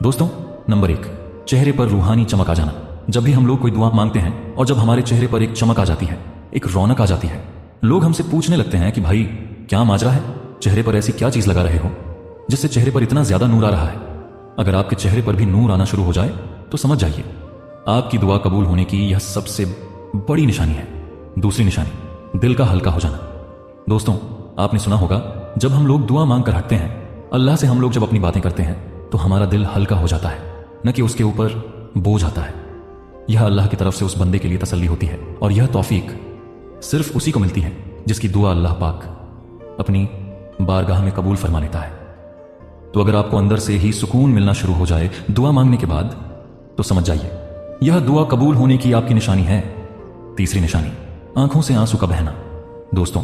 दोस्तों, नंबर 1, चेहरे पर रूहानी चमक आ जाना। जब भी हम लोग कोई दुआ मांगते हैं और जब हमारे चेहरे पर एक चमक आ जाती है, एक रौनक आ जाती है, लोग हमसे पूछने लगते हैं कि भाई क्या माजरा है, चेहरे पर ऐसी क्या चीज लगा रहे हो जिससे चेहरे पर इतना ज्यादा नूर आ रहा है। अगर आपके चेहरे पर भी नूर आना शुरू हो जाए तो समझ जाइए आपकी दुआ कबूल होने की यह सबसे बड़ी निशानी है। दूसरी निशानी, दिल का हल्का हो जाना। दोस्तों, आपने सुना होगा जब हम लोग दुआ मांग कर हटते हैं, अल्लाह से हम लोग जब अपनी बातें करते हैं तो हमारा दिल हल्का हो जाता है, न कि उसके ऊपर बोझ आता है। यह अल्लाह की तरफ से उस बंदे के लिए तसल्ली होती है और यह तौफीक सिर्फ उसी को मिलती है जिसकी दुआ अल्लाह पाक अपनी बारगाह में कबूल फरमा लेता है। तो अगर आपको अंदर से ही सुकून मिलना शुरू हो जाए दुआ मांगने के बाद, तो समझ जाइए यह दुआ कबूल होने की आपकी निशानी है। तीसरी निशानी, आंखों से आंसू का बहना। दोस्तों,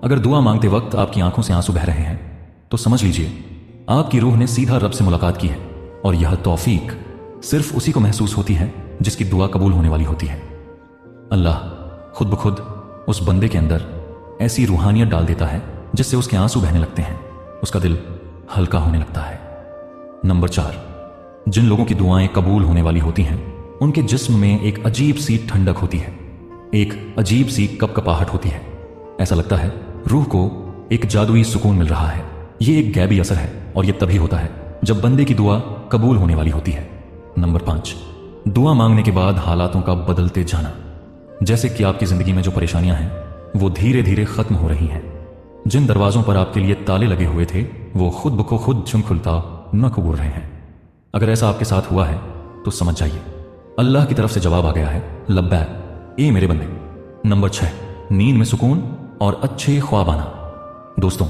अगर दुआ मांगते वक्त आपकी आंखों से आंसू बह रहे हैं तो समझ लीजिए आपकी रूह ने सीधा रब से मुलाकात की है और यह तौफीक सिर्फ उसी को महसूस होती है जिसकी दुआ कबूल होने वाली होती है। अल्लाह खुद ब खुद उस बंदे के अंदर ऐसी रूहानियत डाल देता है जिससे उसके आंसू बहने लगते हैं, उसका दिल हल्का होने लगता है। नंबर 4, जिन लोगों की दुआएं कबूल होने वाली होती हैं उनके जिस्म में एक अजीब सी ठंडक होती है, एक अजीब सी कपकपाहट होती है। ऐसा लगता है रूह को एक जादुई सुकून मिल रहा है। यह एक गैबी असर है और यह तभी होता है जब बंदे की दुआ कबूल होने वाली होती है। नंबर 5, दुआ मांगने के बाद हालातों का बदलते जाना। जैसे कि आपकी जिंदगी में जो परेशानियां हैं वो धीरे धीरे खत्म हो रही हैं। जिन दरवाजों पर आपके लिए ताले लगे हुए थे वो खुद ब खुद झुम खुलता न कबूल रहे हैं। अगर ऐसा आपके साथ हुआ है तो समझ जाइए अल्लाह की तरफ से जवाब आ गया है, लब्बैक ए मेरे बंदे। नंबर 6, नींद में सुकून और अच्छे ख्वाब आना। दोस्तों,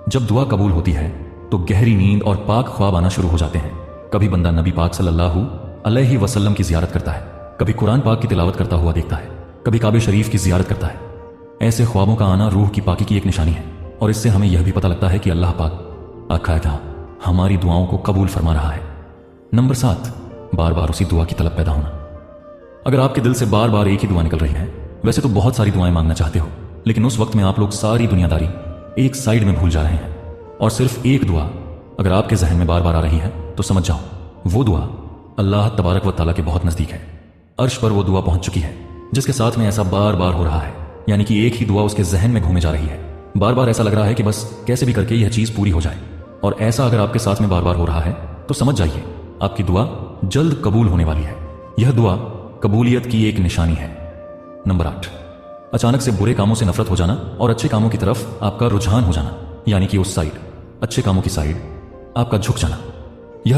जब दुआ कबूल होती है तो गहरी नींद और पाक ख्वाब आना शुरू हो जाते हैं। कभी बंदा नबी पाक सल्लल्लाहु अलैहि वसल्लम की जियारत करता है, कभी कुरान पाक की तिलावत करता हुआ देखता है, कभी काबे शरीफ की जियारत करता है। ऐसे ख्वाबों का आना रूह की पाकी की एक निशानी है और इससे हमें यह भी पता लगता है कि अल्लाह पाक बाकायदा हमारी दुआओं को कबूल फरमा रहा है। नंबर 7, बार बार उसी दुआ की तलब पैदा होना। अगर आपके दिल से बार बार एक ही दुआ निकल रही है, वैसे तो बहुत सारी दुआएं मांगना चाहते हो, लेकिन उस वक्त में आप लोग सारी दुनियादारी एक साइड में भूल जा रहे हैं और सिर्फ एक दुआ अगर आपके जहन में बार बार आ रही है तो समझ जाओ वो दुआ अल्लाह तबारक व तआला के बहुत नजदीक है। अर्श पर वो दुआ पहुंच चुकी है जिसके साथ में ऐसा बार बार हो रहा है, यानी कि एक ही दुआ उसके जहन में घूमे जा रही है। बार बार ऐसा लग रहा है कि बस कैसे भी करके यह चीज पूरी हो जाए। और ऐसा अगर आपके साथ में बार बार हो रहा है तो समझ जाइए आपकी दुआ जल्द कबूल होने वाली है। यह दुआ कबूलियत की एक निशानी है। नंबर 8, अचानक से बुरे कामों से नफरत हो जाना और अच्छे कामों की तरफ आपका रुझान हो जाना, यानी कि उस साइड अच्छे कामों की साइड आपका झुक जाना।